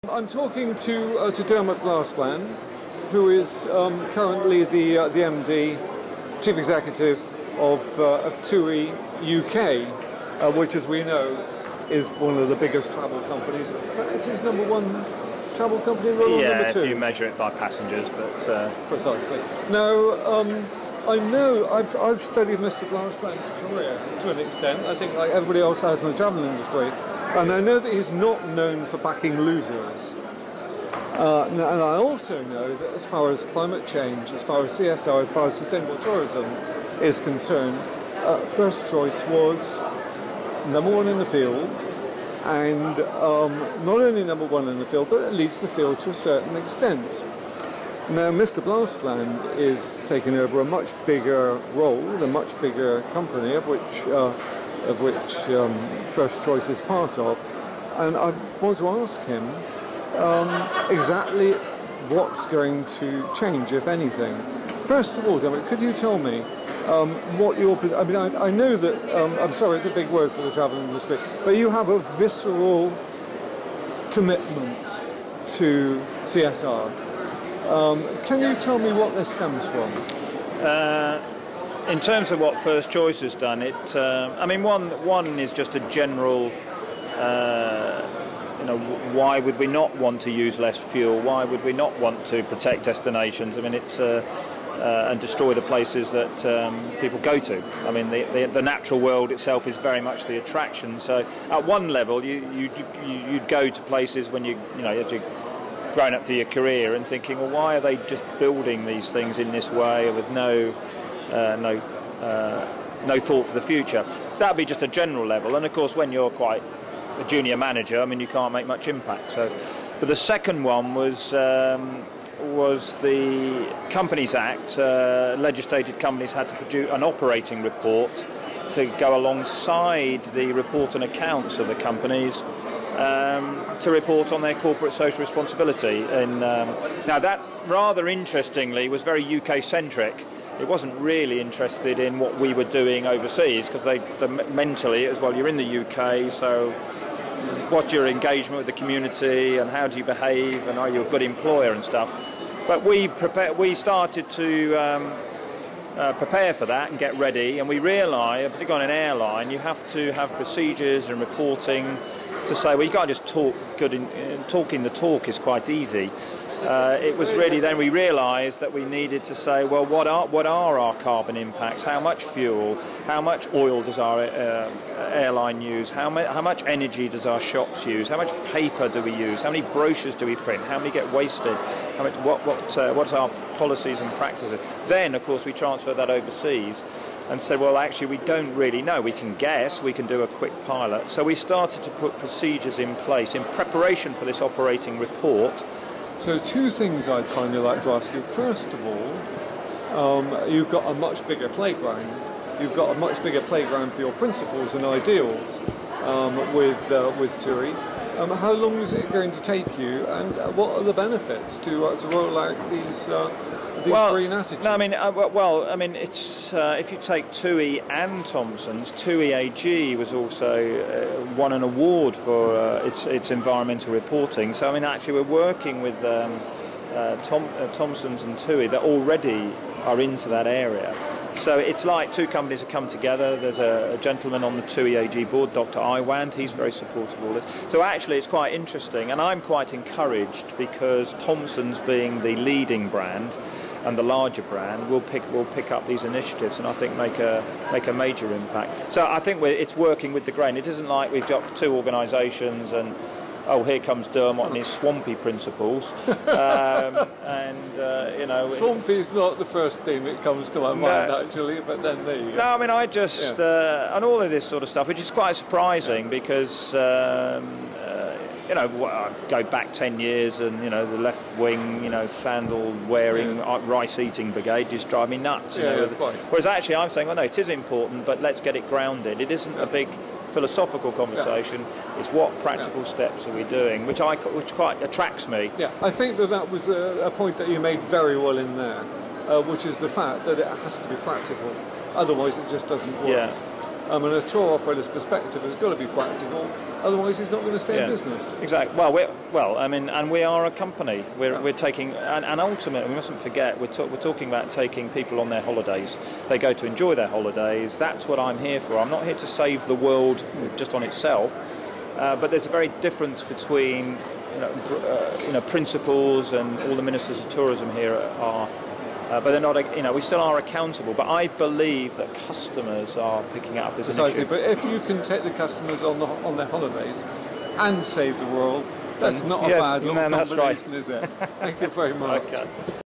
I'm talking to Dermot Blastland, who is currently the MD, Chief Executive of TUI UK, which, as we know, is one of the biggest travel companies. In fact, it is number one travel company in the world, number two. If you measure it by passengers, but... Precisely. Now, I know I've studied Mr. Blastland's career to an extent, I think like everybody else has in the travel industry, and I know that he's not known for backing losers. And I also know that as far as climate change, as far as CSR, as far as sustainable tourism is concerned, first choice was number one in the field, and not only number one in the field, but it leads the field to a certain extent. Now, Mr. Blastland is taking over a much bigger role, a much bigger company, of which First Choice is part of, and I want to ask him exactly what's going to change, if anything. First of all, Dermot, could you tell me what your... I mean, I know that, I'm sorry, it's a big word for the travel industry, but you have a visceral commitment to CSR. Can you tell me what this stems from? In terms of what First Choice has done, I mean, one is just a general, why would we not want to use less fuel? Why would we not want to protect destinations? I mean, it's and destroy the places that people go to. I mean, the natural world itself is very much the attraction. So, at one level, you'd go to places when you've grown up through your career and thinking, well, why are they just building these things in this way with no thought for the future? That'd be just a general level. And of course, when you're quite a junior manager, I mean, you can't make much impact. So, but the second one was the Companies Act. Legislated companies had to produce an operating report to go alongside the report and accounts of the companies, to report on their corporate social responsibility. And now that, rather interestingly, was very UK-centric. It wasn't really interested in what we were doing overseas, because mentally it was, well, you're in the UK, so what's your engagement with the community and how do you behave and are you a good employer and stuff. But we started to prepare for that and get ready, and we realised, particularly on an airline, you have to have procedures and reporting to say, well, you can't just talk talking the talk is quite easy. It was really then we realised that we needed to say, well, what are our carbon impacts? How much fuel? How much oil does our airline use? How much energy does our shops use? How much paper do we use? How many brochures do we print? How many get wasted? How much? What's our policies and practices? Then, of course, we transfer that overseas and said, well, actually, we don't really know. We can guess. We can do a quick pilot. So we started to put procedures in place in preparation for this operating report. So two things I'd kindly like to ask you. First of all, you've got a much bigger playground. You've got a much bigger playground for your principles and ideals with TUI. How long is it going to take you, and what are the benefits to roll out these green attitudes? No, I mean, it's if you take TUI and Thomson's, TUI AG was also won an award for its environmental reporting. So I mean, actually, we're working with Thomson's and TUI that already are into that area. So it's like two companies have come together. There's a gentleman on the TUI AG board, Dr. Iwand. He's very supportive of all this. So actually it's quite interesting, and I'm quite encouraged because Thomson's, being the leading brand and the larger brand, will pick up these initiatives and I think make a major impact. So I think it's working with the grain. It isn't like we've got two organisations and here comes Dermot and his swampy principles. Swampy is not the first thing that comes to my mind, actually, but then there you go. No, I mean, I just, and all of this sort of stuff, which is quite surprising because, I go back 10 years and, the left wing, sandal-wearing, rice-eating brigade just drive me nuts. Whereas actually I'm saying, well, no, it is important, but let's get it grounded. It isn't a big philosophical conversation. It's what practical steps are we doing, which quite attracts me. Yeah, I think that was a point that you made very well in there, which is the fact that it has to be practical. Otherwise, it just doesn't work. Yeah. And a tour operator's perspective has got to be practical, otherwise he's not going to stay in business. Exactly. And we are a company. We're taking, and ultimately, we mustn't forget, we're talking about taking people on their holidays. They go to enjoy their holidays. That's what I'm here for. I'm not here to save the world just on itself, but there's a very difference between principals, and all the ministers of tourism here are. But they're not, we still are accountable. But I believe that customers are picking up as an issue. But if you can take the customers on their holidays and save the world, that's not a bad little combination, is it? Thank you very much. Okay.